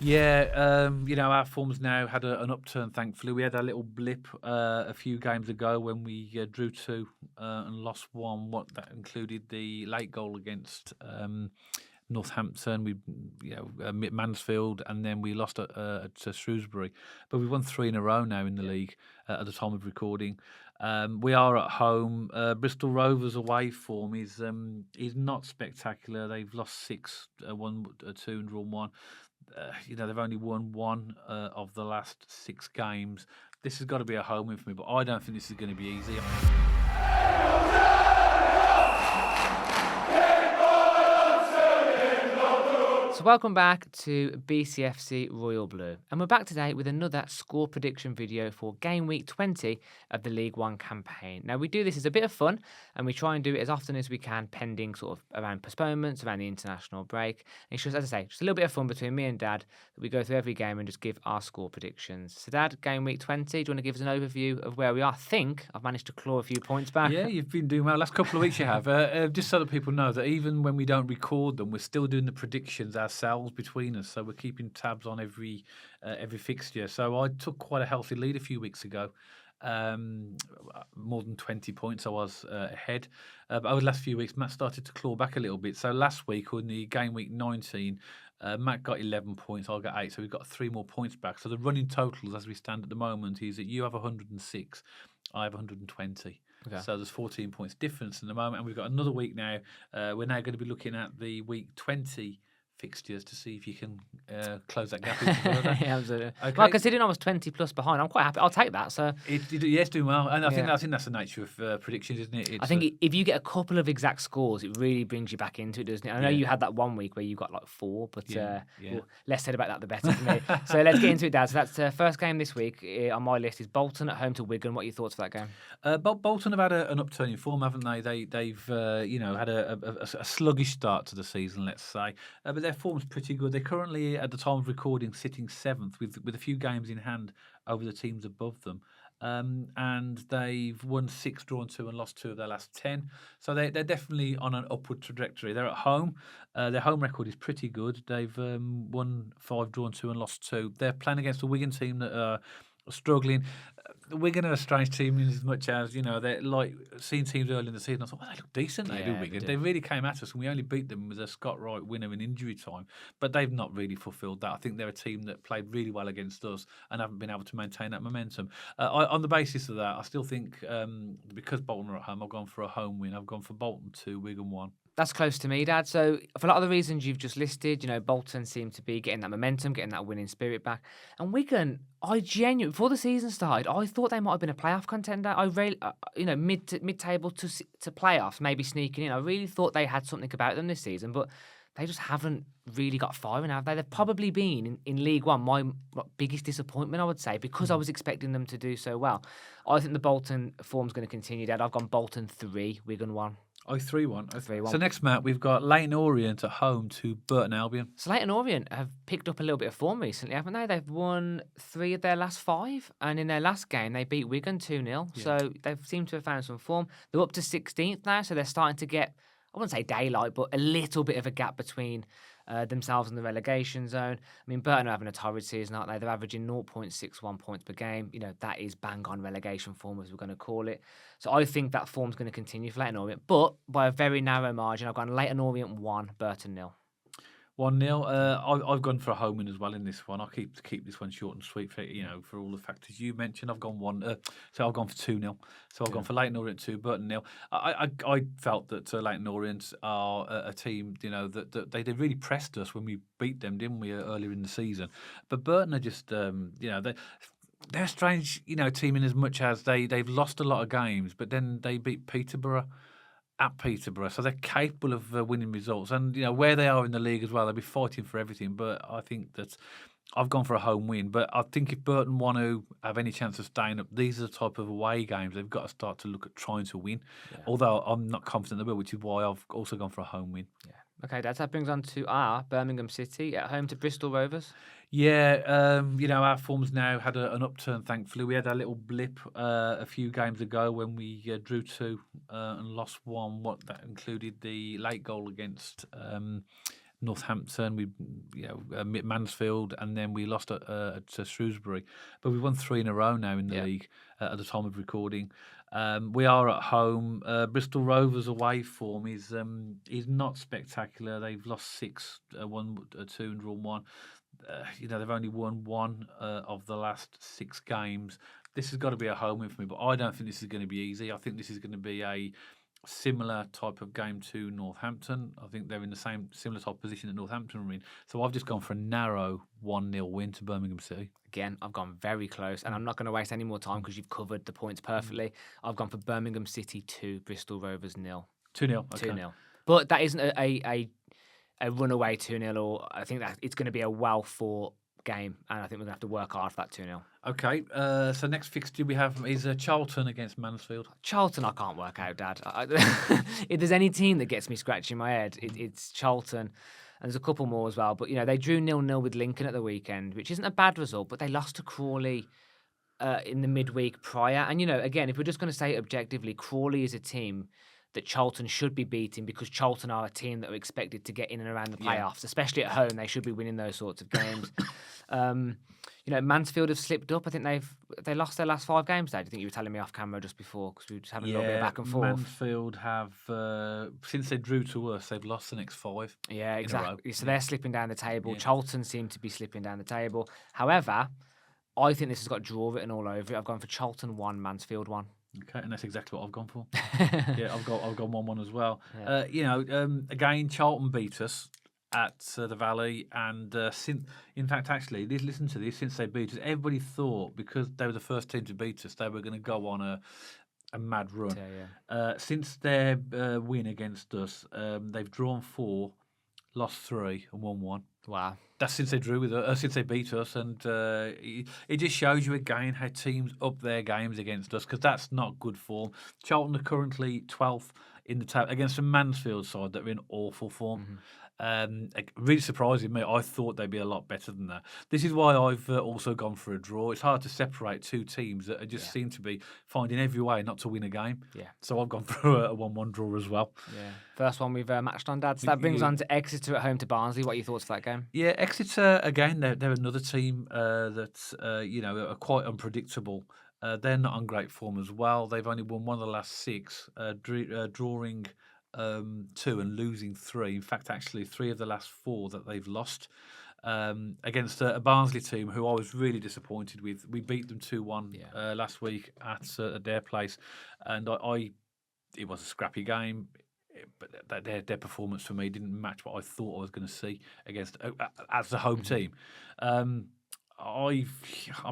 Yeah, our form's now had an upturn, thankfully. We had a little blip a few games ago when we drew two and lost one. What that included the late goal against Northampton, Mansfield, and then we lost to Shrewsbury. But we've won three in a row now in the league at the time of recording. We are at home. Bristol Rovers away form is not spectacular. They've lost six, won two, and drawn one. They've only won one of the last six games. This has got to be a home win for me, but I don't think this is going to be easy. So welcome back to BCFC Royal Blue, and we're back today with another score prediction video for game week 20 of the League One campaign. Now we do this as a bit of fun, and we try and do it as often as we can, pending sort of around postponements, around the international break. And it's just, as I say, just a little bit of fun between me and Dad that we go through every game and just give our score predictions. So Dad, game week 20, do you want to give us an overview of where we are? I think I've managed to claw a few points back. Yeah, you've been doing well. Last couple of weeks you have. Just so that people know that even when we don't record them, we're still doing the predictions ourselves between us. So we're keeping tabs on every fixture. So I took quite a healthy lead a few weeks ago. More than 20 points I was ahead. But over the last few weeks, Matt started to claw back a little bit. So last week, on the game week 19, Matt got 11 points, I got 8. So we've got 3 more points back. So the running totals as we stand at the moment is that you have 106, I have 120. Okay. So there's 14 points difference in the moment. And we've got another week now. We're now going to be looking at the week 20 fixtures to see if you can close that gap. Yeah, absolutely. Okay. Well, considering I was 20 plus behind, I'm quite happy. I'll take that. So it's doing well, and I think that's the nature of predictions, isn't it? I think if you get a couple of exact scores, it really brings you back into it, doesn't it? I know you had that one week where you got like 4, but well, less said about that, the better for me. So let's get into it, Dad. So that's the first game this week on my list is Bolton at home to Wigan. What are your thoughts for that game? Bolton have had an upturn in form, haven't they? They've had a sluggish start to the season, let's say, but their form's pretty good. They're currently, at the time of recording, sitting 7th with a few games in hand over the teams above them. And they've won 6, drawn 2, and lost 2 of their last 10. So they're definitely on an upward trajectory. They're at home. Their home record is pretty good. They've won 5, drawn 2, and lost 2. They're playing against a Wigan team that are struggling. Wigan are a strange team in as much as, they're like seeing teams early in the season. I thought, they look decent, they do, Wigan. They really came at us, and we only beat them with a Scott Wright winner in injury time. But they've not really fulfilled that. I think they're a team that played really well against us and haven't been able to maintain that momentum. On the basis of that, I still think because Bolton are at home, I've gone for a home win. I've gone for Bolton 2, Wigan 1. That's close to me, Dad. So for a lot of the reasons you've just listed, Bolton seem to be getting that momentum, getting that winning spirit back. And Wigan, before the season started, I thought they might have been a playoff contender. I really, mid-table to playoffs, maybe sneaking in. I really thought they had something about them this season, but they just haven't really got firing, have they? They've probably been, in League One, my biggest disappointment, I would say, because I was expecting them to do so well. I think the Bolton form's going to continue, Dad. I've gone Bolton 3, Wigan 1. 3-1. So next, Matt, we've got Leyton Orient at home to Burton Albion. So Leyton Orient have picked up a little bit of form recently, haven't they? They've won 3 of their last 5, and in their last game, they beat Wigan 2-0. Yeah. So they seem to have found some form. They're up to 16th now, so they're starting to get, I wouldn't say daylight, but a little bit of a gap between themselves and the relegation zone. I mean, Burton are having a torrid season, aren't they? They're averaging 0.61 points per game. That is bang on relegation form, as we're going to call it. So I think that form's going to continue for Leyton Orient, but by a very narrow margin. I've gone Leyton Orient 1, Burton 0. 1-0. I've gone for a home win as well in this one. I'll keep this one short and sweet for all the factors you mentioned. I've gone 1. So I've gone for 2-0. So I've gone for Leyton Orient 2, Burton 0. I felt that Leyton Orient are a team, that they really pressed us when we beat them, didn't we, earlier in the season? But Burton are just, they're a strange, team in as much as they've lost a lot of games, but then they beat Peterborough at Peterborough, so they're capable of winning results. And where they are in the league as well, they'll be fighting for everything. But I think that I've gone for a home win. But I think if Burton want to have any chance of staying up, these are the type of away games they've got to start to look at trying to win. Yeah. Although I'm not confident they will, which is why I've also gone for a home win. Yeah. Okay, that brings on to our Birmingham City at home to Bristol Rovers. Yeah, our form's now had an upturn, thankfully. We had a little blip a few games ago when we drew 2 and lost 1. What that included the late goal against Northampton, Mansfield, and then we lost to Shrewsbury. But we've won 3 in a row now in the league at the time of recording. We are at home. Bristol Rovers away form is not spectacular. They've lost 6, won 2 and drawn 1. They've only won 1 of the last 6 games. This has got to be a home win for me, but I don't think this is going to be easy. I think this is going to be a similar type of game to Northampton. I think they're in the similar type of position that Northampton are in. So I've just gone for a narrow 1-0 win to Birmingham City. Again, I've gone very close, and I'm not going to waste any more time because you've covered the points perfectly. I've gone for Birmingham City 2, Bristol Rovers 0. 2-0. Okay. 2-0. But that isn't a runaway 2-0, or I think that it's going to be a well-fought game, and I think we're going to have to work hard for that 2-0. Okay, so next fixture we have is Charlton against Mansfield. Charlton, I can't work out, Dad. If there's any team that gets me scratching my head, it's Charlton. And there's a couple more as well. But, they drew 0-0 with Lincoln at the weekend, which isn't a bad result, but they lost to Crawley in the midweek prior. And, again, if we're just going to say it objectively, Crawley is a team that Charlton should be beating because Charlton are a team that are expected to get in and around the playoffs, especially at home. They should be winning those sorts of games. Mansfield have slipped up. I think they lost their last 5 games. Dad, I think you were telling me off camera just before because we were just having a little bit of back and forth. Mansfield have since they drew to us, they've lost the next 5. Yeah, exactly. So they're slipping down the table. Yeah. Charlton seem to be slipping down the table. However, I think this has got draw written all over it. I've gone for Charlton 1, Mansfield 1. Okay, and that's exactly what I've gone for. I've gone 1-1 as well. Yeah. Again, Charlton beat us at the Valley, and in fact, actually, listen to this. Since they beat us, everybody thought because they were the first team to beat us, they were going to go on a mad run. Since their win against us, they've drawn 4, lost 3, and won 1. Wow. That's since they drew with us, since they beat us, and it just shows you again how teams up their games against us because that's not good form. Charlton are currently 12th in the table against a Mansfield side that are in awful form. Mm-hmm. Really surprising me. I thought they'd be a lot better than that. This is why I've also gone for a draw. It's hard to separate 2 teams that just seem to be finding every way not to win a game. Yeah. So I've gone for a 1-1 draw as well. Yeah. First one we've matched on, Dad. So that brings on to Exeter at home to Barnsley. What are your thoughts for that game? Yeah, Exeter again. They're another team that are quite unpredictable. They're not on great form as well. They've only won 1 of the last 6, drawing 2 and losing 3. In fact, actually 3 of the last 4 that they've lost against a Barnsley team who I was really disappointed with. We beat them 2-1 last week at their place, and it was a scrappy game. But their performance for me didn't match what I thought I was going to see against as the home team. I'm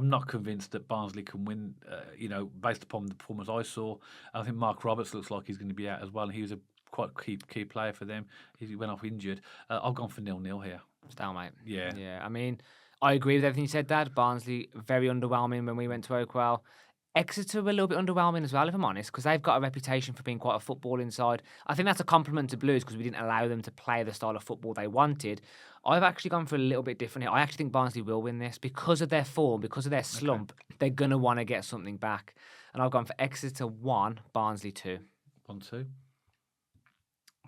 not convinced that Barnsley can win. Based upon the performance I saw, I think Mark Roberts looks like he's going to be out as well, and he was a quite key player for them. He went off injured. I've gone for 0-0 here. Stalemate. Yeah. Yeah. I mean, I agree with everything you said, Dad. Barnsley very underwhelming when we went to Oakwell. Exeter were a little bit underwhelming as well, if I'm honest, because they've got a reputation for being quite a footballing side. I think that's a compliment to Blues because we didn't allow them to play the style of football they wanted. I've actually gone for a little bit different here. I actually think Barnsley will win this because of their form, because of their slump. Okay. They're going to want to get something back. And I've gone for Exeter 1, Barnsley 2. 1-2.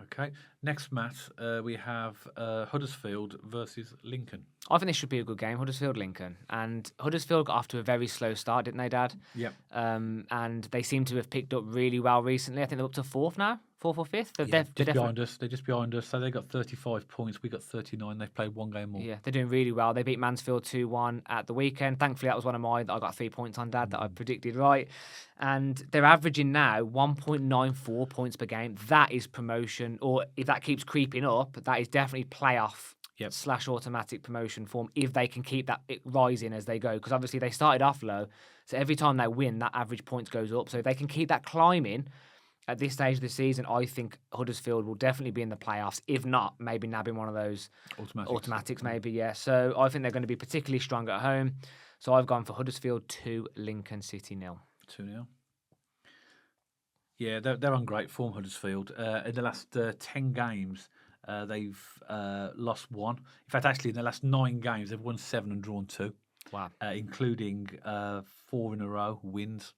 Okay, next match we have Huddersfield versus Lincoln. I think this should be a good game, Huddersfield-Lincoln. And Huddersfield got off to a very slow start, didn't they, Dad? Yep. And they seem to have picked up really well recently. I think they're up to 4th now, 4th or 5th. They're behind us. They're just behind us. So they got 35 points. We got 39. They've played 1 game more. Yeah, they're doing really well. They beat Mansfield 2-1 at the weekend. Thankfully, that was one of mine that I got 3 points on, Dad, that I predicted right. And they're averaging now 1.94 points per game. That is promotion. Or if that keeps creeping up, that is definitely playoff / automatic promotion form if they can keep that rising as they go. Because obviously they started off low. So every time they win, that average points goes up. So if they can keep that climbing at this stage of the season, I think Huddersfield will definitely be in the playoffs. If not, maybe nabbing one of those automatics maybe, yeah. So I think they're going to be particularly strong at home. So I've gone for Huddersfield 2, Lincoln City 0. 2-0. Yeah, they're on great form, Huddersfield. In the last 10 games, they've lost 1. In fact, actually, in the last 9 games, they've won 7 and drawn 2. Wow. Including 4 in a row wins.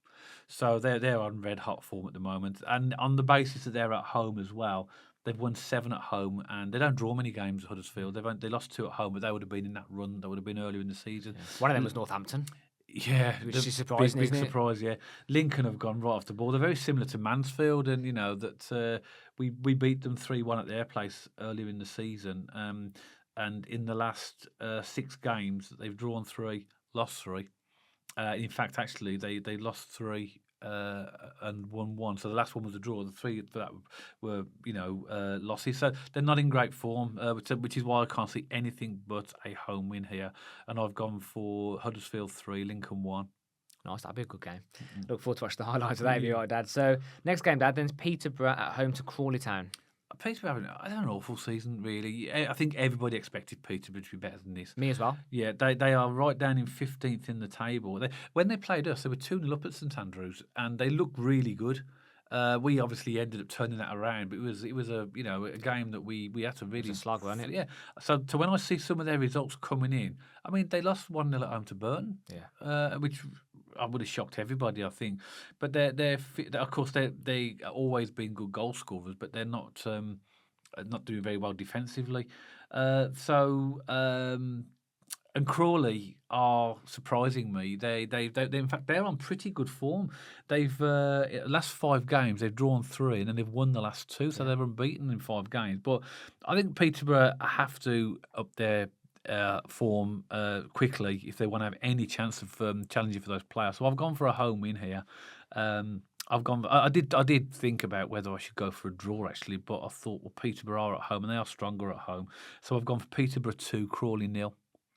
So they're on red hot form at the moment. And on the basis that they're at home as well, They've won 7 at home, and they don't draw many games at Huddersfield. They lost 2 at home, but they would have been in that run. That would have been earlier in the season. One of them was Northampton. Yeah, Which is surprising, big isn't it? surprise. Yeah, Lincoln have gone right off the ball. They're very similar to Mansfield, and that we beat them 3-1 at their place earlier in the season. And in the last 6 games, they've drawn 3, lost 3. In fact, actually, they lost 3 and won 1. So the last one was a draw. The 3 that were losses. So they're not in great form, which is why I can't see anything but a home win here. And I've gone for Huddersfield 3, Lincoln 1. Nice, that'll be a good game. Look forward to watch the highlights of that, if you're right, Dad. So next game, Dad, then's Peterborough at home to Crawley Town. Peterborough having an awful season, really. I think everybody expected Peterborough to be better than this. Me as well. Yeah, they are right down in 15th in the table. When they played us, they were 2-0 up at St.Andrews, and they looked really good. We obviously ended up turning that around, but it was a game that we had to really slog, wasn't it? Yeah. So when I see some of their results coming in, I mean they lost 1-0 at home to Burton. Yeah. Which I would have shocked everybody, I think. But they're of course they always been good goal scorers, but they're not doing very well defensively. And Crawley are surprising me. They in fact they're on pretty good form. They've last 5 games they've drawn 3 and then they've won the last 2, so they're unbeaten in 5 games. But I think Peterborough have to up their form quickly if they want to have any chance of challenging for those players. So I've gone for a home win here. I did think about whether I should go for a draw actually, but I thought Peterborough are at home and they are stronger at home. So I've gone for Peterborough 2, Crawley 0.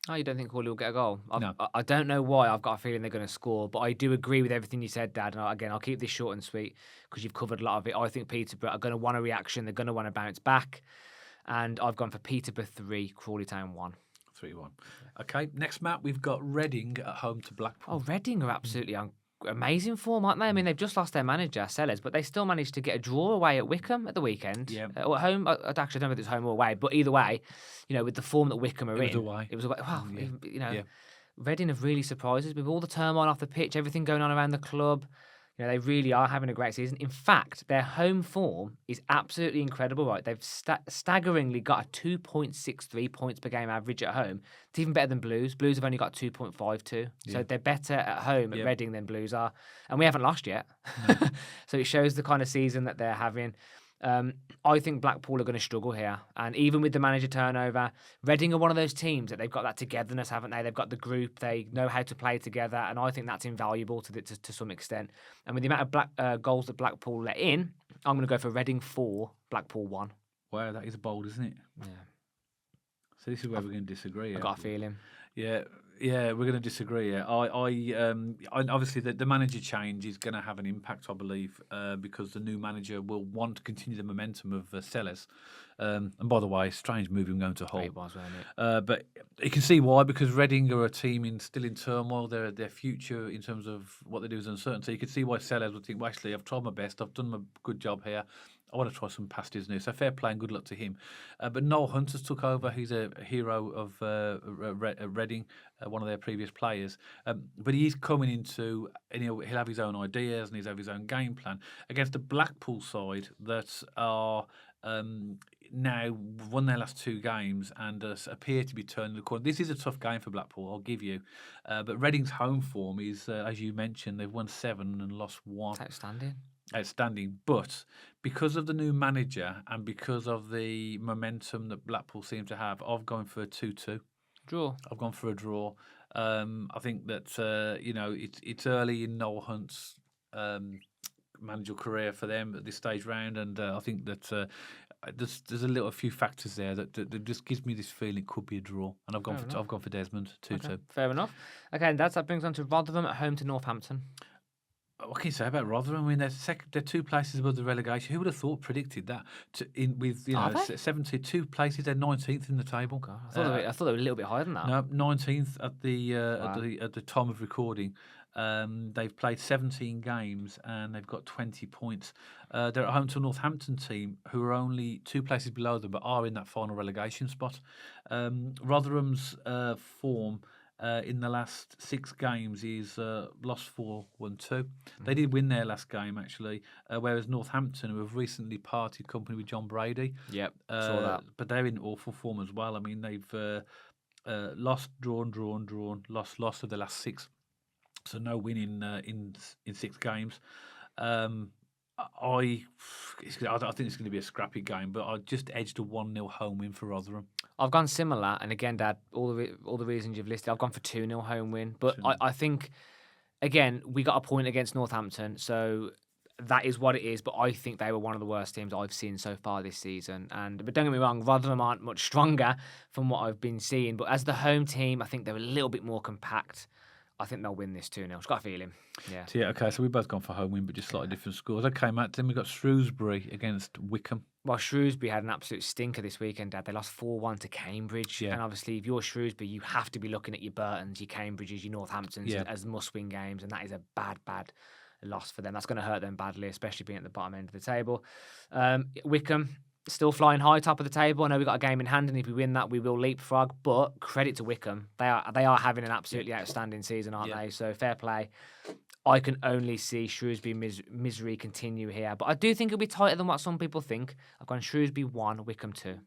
Oh, you don't think Crawley will get a goal? No. I don't know why. I've got a feeling they're going to score, but I do agree with everything you said, Dad. And again, I'll keep this short and sweet because you've covered a lot of it. I think Peterborough are going to want a reaction. They're going to want to bounce back. And I've gone for Peterborough 3, Crawley Town 1. 3-1. Okay, next map we've got Reading at home to Blackpool. Oh, Reading are absolutely amazing form, aren't they? I mean, they've just lost their manager, Sellers, but they still managed to get a draw away at Wickham at the weekend. Yeah. Or at home, I actually don't know if it's home or away, but either way, with the form that Wickham are in. It was away. It was away. Wow, Yeah. Reading have really surprised us with all the turmoil off the pitch, everything going on around the club. They really are having a great season. In fact, their home form is absolutely incredible, right? They've staggeringly got a 2.63 points per game average at home. It's even better than Blues. Blues have only got 2.52. So they're better at home at Reading than Blues are. And we haven't lost yet. No. So it shows the kind of season that they're having. I think Blackpool are going to struggle here. And even with the manager turnover, Reading are one of those teams that they've got that togetherness, haven't they? They've got the group. They know how to play together. And I think that's invaluable to some extent. And with the amount of goals that Blackpool let in, I'm going to go for Reading 4, Blackpool 1. Wow, that is bold, isn't it? Yeah. So this is where we're going to disagree. I've got a feeling. Yeah, we're going to disagree. Yeah. I obviously the manager change is going to have an impact, I believe, because the new manager will want to continue the momentum of Sellers. And by the way, strange move him going to Hull. It was, wasn't it? But you can see why, because Reading are a team still in turmoil. Their future in terms of what they do is uncertain. So you can see why Sellers would think, well, actually, I've tried my best. I've done a good job here. I want to try some past his new. So fair play and good luck to him. But Noel Hunter's took over. He's a hero of Reading, one of their previous players. But he's coming into, and he'll have his own ideas and he'll have his own game plan against the Blackpool side that are now won their last 2 games and appear to be turning the corner. This is a tough game for Blackpool, I'll give you. But Reading's home form is, as you mentioned, they've won 7 and lost 1. Outstanding, but because of the new manager and because of the momentum that Blackpool seem to have, I've gone for a 2-2 draw. I've gone for a draw. I think that it's early in Noel Hunt's managerial career for them at this stage round, and I think that there's a few factors there that just gives me this feeling it could be a draw, and I've gone for Desmond 2-2. Okay, fair enough. Okay, and that brings on to Rotherham at home to Northampton. What can you say about Rotherham? I mean, they're 2 places above the relegation. Who would have predicted that? With 72 places, they're 19th in the table. God, I thought they were a little bit higher than that. No, 19th at the time of recording. They've played 17 games and they've got 20 points. They're at home to a Northampton team who are only 2 places below them, but are in that final relegation spot. Rotherham's form in the last 6 games, he's lost 4, won 2. They did win their last game, actually, whereas Northampton, who have recently parted company with John Brady, Yep, saw that. but they're in awful form as well. I mean, they've lost, drawn, lost of the last 6. So no win in 6 games. I think it's going to be a scrappy game, but I just edged a 1-0 home win for Rotherham. I've gone similar, and again, Dad, all the reasons you've listed, I've gone for 2-0 home win. But I think, again, we got a point against Northampton, so that is what it is. But I think they were one of the worst teams I've seen so far this season. But don't get me wrong, Rotherham aren't much stronger from what I've been seeing. But as the home team, I think they're a little bit more compact. I think they'll win this 2-0. Just got a feeling. Yeah. So, okay, so we've both gone for home win, but just slightly different scores. Okay, Matt, then we've got Shrewsbury against Wickham. Well, Shrewsbury had an absolute stinker this weekend, Dad. They lost 4-1 to Cambridge. Yeah. And obviously, if you're Shrewsbury, you have to be looking at your Burtons, your Cambridges, your Northamptons as must-win games. And that is a bad loss for them. That's going to hurt them badly, especially being at the bottom end of the table. Wickham, still flying high, top of the table. I know we've got a game in hand, and if we win that, we will leapfrog. But credit to Wickham. They are having an absolutely outstanding season, aren't they? So fair play. I can only see Shrewsbury misery continue here. But I do think it'll be tighter than what some people think. I've gone Shrewsbury 1, Wickham 2.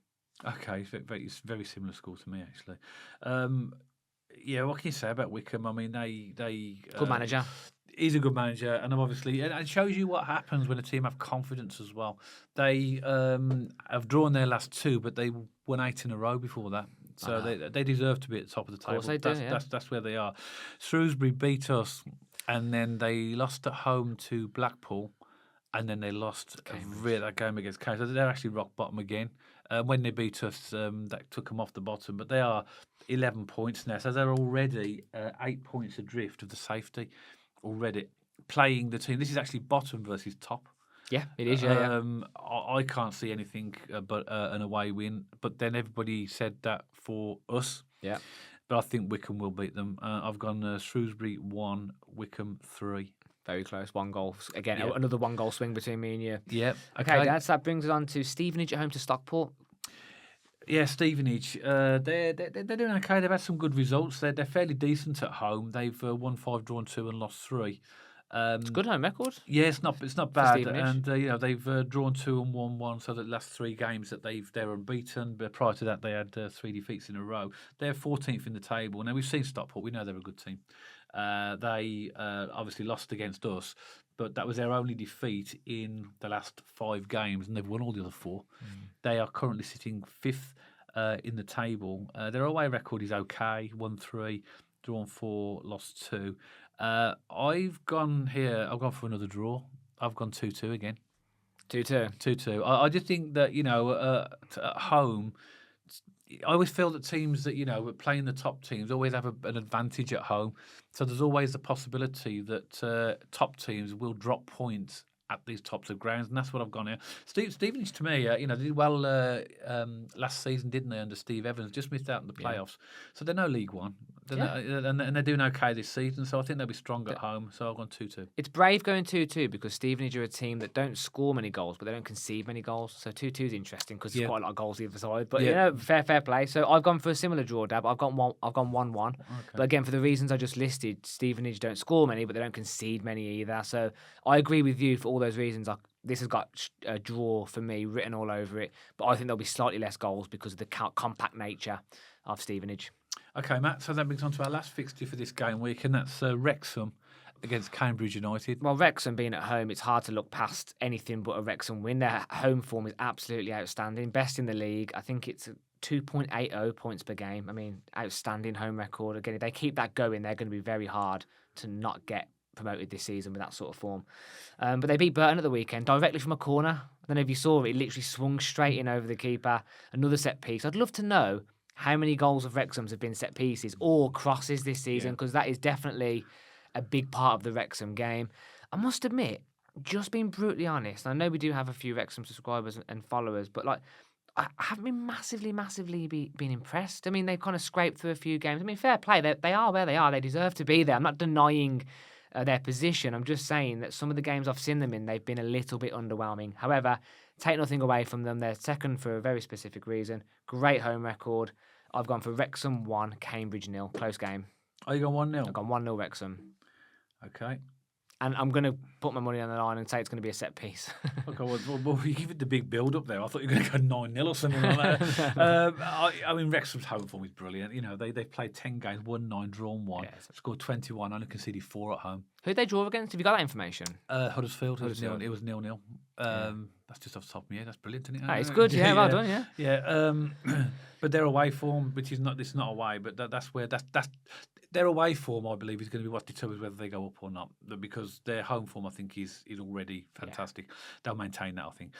Okay, it's very similar score to me, actually. What can you say about Wickham? I mean, they Good manager. He's a good manager, and obviously, and it shows you what happens when a team have confidence as well. They have drawn their last 2, but they won 8 in a row before that. So they deserve to be at the top of the table. Of course they do, That's where they are. Shrewsbury beat us, and then they lost at home to Blackpool, and then they lost that game against Cambridge. So they're actually rock bottom again. When they beat us, that took them off the bottom, but they are 11 points now. So they're already 8 points adrift of the safety. Already playing the team. This is actually bottom versus top. Yeah, it is. Yeah. I can't see anything but an away win. But then everybody said that for us. Yeah. But I think Wickham will beat them. I've gone Shrewsbury 1, Wickham 3. Very close. 1 goal. Again, another 1 goal swing between me and you. Yeah. Okay, Dad. So that brings us on to Stevenage at home to Stockport. Yeah, Stevenage. They're doing okay. They've had some good results. They're fairly decent at home. They've won 5, drawn 2, and lost 3. It's a good home record. Yeah, it's not bad. Stevenage. And they've drawn 2 and won 1. So the last 3 games that they're unbeaten. But prior to that, they had 3 defeats in a row. They're 14th in the table. Now we've seen Stockport. We know they're a good team. They obviously lost against us, but that was their only defeat in the last 5 games, and they've won all the other 4. They are currently sitting 5th in the table. Their away record is okay: won 3, drawn 4, lost 2. I've gone for another draw. I've gone 2-2 again. 2-2. 2-2. I just think that at home, I always feel that teams that playing the top teams always have an advantage at home. So there's always the possibility that top teams will drop points at these tops of grounds, and that's what I've gone here. Stevenage, to me, they did well last season, didn't they, under Steve Evans? Just missed out in the playoffs. So they're no League One. And they're doing okay this season, so I think they'll be strong at home. So I've gone 2-2. It's brave going 2-2 because Stevenage are a team that don't score many goals, but they don't concede many goals. So 2-2 is interesting because there's quite a lot of goals either side. But fair play. So I've gone for a similar draw, Dab. I've gone 1-1. Okay. But again, for the reasons I just listed, Stevenage don't score many, but they don't concede many either. So I agree with you for all those reasons. This has got a draw for me written all over it, but I think there'll be slightly less goals because of the compact nature of Stevenage. Okay, Matt, so that brings on to our last fixture for this game week, and that's Wrexham against Cambridge United. Well, Wrexham being at home, it's hard to look past anything but a Wrexham win. Their home form is absolutely outstanding, best in the league. I think it's 2.80 points per game. I mean, outstanding home record. Again, if they keep that going, they're going to be very hard to not get promoted this season with that sort of form. But they beat Burton at the weekend directly from a corner. I don't know if you saw it. It literally swung straight in over the keeper. Another set piece. I'd love to know how many goals of Wrexham's have been set pieces or crosses this season, because that is definitely a big part of the Wrexham game. I must admit, just being brutally honest, I know we do have a few Wrexham subscribers and followers, but I haven't been massively been impressed. I mean, they've kind of scraped through a few games. I mean, fair play. They are where they are. They deserve to be there. I'm not denying their position. I'm just saying that some of the games I've seen them in, they've been a little bit underwhelming. However, take nothing away from them. They're second for a very specific reason. Great home record. I've gone for Wrexham 1, Cambridge 0. Close game. Are you going 1-0? I've gone 1-0 Wrexham. Okay. And I'm going to put my money on the line and say it's going to be a set piece. Okay, well, you give it the big build up there. I thought you were going to go 9-0 or something like that. I mean, Wrexham's home form is brilliant. You know, they've played 10 games, won 9, drawn 1, scored 21, only conceded 4 at home. Who'd they draw against? Have you got that information? Huddersfield. It was 0-0. That's just off the top of my head. That's brilliant, isn't it? It's good, yeah, well done, yeah. Yeah. But their away form, which is not, it's not away, but that's their away form, I believe, is going to be what determines whether they go up or not. Because their home form, I think, is already fantastic. Yeah. They'll maintain that, I think.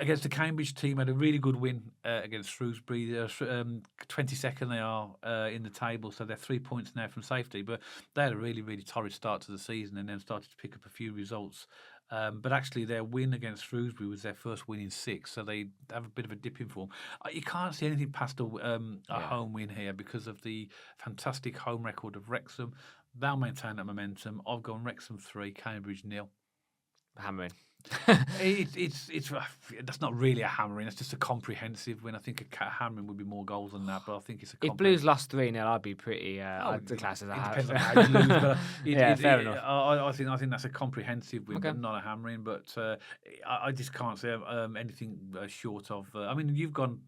Against the Cambridge team, had a really good win against Shrewsbury. 22nd they are in the table, so they're 3 points now from safety. But they had a really, really torrid start to the season and then started to pick up a few results. But actually, their win against Shrewsbury was their first win in 6, so they have a bit of a dip in form. You can't see anything past a home win here because of the fantastic home record of Wrexham. They'll maintain that momentum. I've gone Wrexham 3, Cambridge 0. Hammering. It's that's not really a hammering. It's just a comprehensive win. I think a hammering would be more goals than that, but I think it's a. If Blues lost 3-0, I'd be pretty. I'd class as a hammering. Depends on how you lose, but fair enough. I think that's a comprehensive win, but not a hammering. But I just can't say anything short of. I mean, you've gone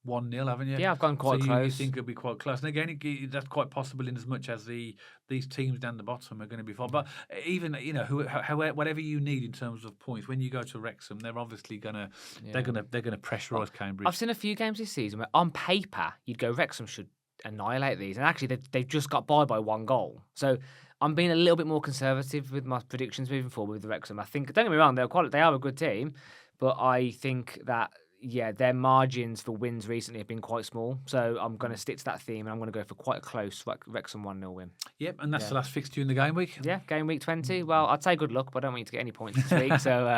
1-0, haven't you? Yeah, I've gone quite close. You think it'll be quite close. And again, that's quite possible in as much as these teams down the bottom are going to be fine. But even, whatever you need in terms of points, when you go to Wrexham, they're obviously gonna they're gonna pressurise Cambridge. I've seen a few games this season where on paper you'd go Wrexham should annihilate these, and actually they've just got by 1 goal. So I'm being a little bit more conservative with my predictions moving forward with Wrexham. I think, don't get me wrong, they are a good team, but I think that their margins for wins recently have been quite small. So I'm going to stick to that theme and I'm going to go for quite a close Wrexham 1-0 win. Yep, and that's the last fixture in the game week. Yeah, game week 20. Well, I'd say good luck, but I don't want you to get any points this week. So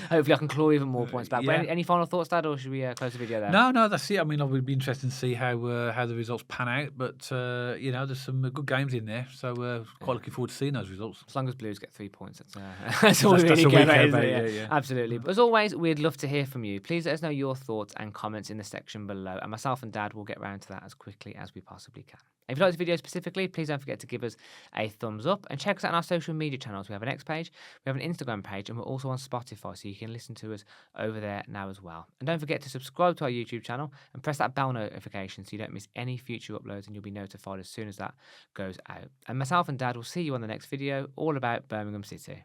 hopefully I can claw even more points back. But any final thoughts, Dad, or should we close the video there? No, that's it. I mean, it would be interesting to see how the results pan out. But, there's some good games in there. So quite looking forward to seeing those results. As long as Blues get 3 points, that's all we really care about. Yeah. Absolutely. But as always, we'd love to hear from you. Please let us know your thoughts and comments in the section below. And myself and Dad will get round to that as quickly as we possibly can. If you like this video specifically, please don't forget to give us a thumbs up and check us out on our social media channels. We have an X page, we have an Instagram page, and we're also on Spotify, so you can listen to us over there now as well. And don't forget to subscribe to our YouTube channel and press that bell notification so you don't miss any future uploads and you'll be notified as soon as that goes out. And myself and Dad will see you on the next video, all about Birmingham City.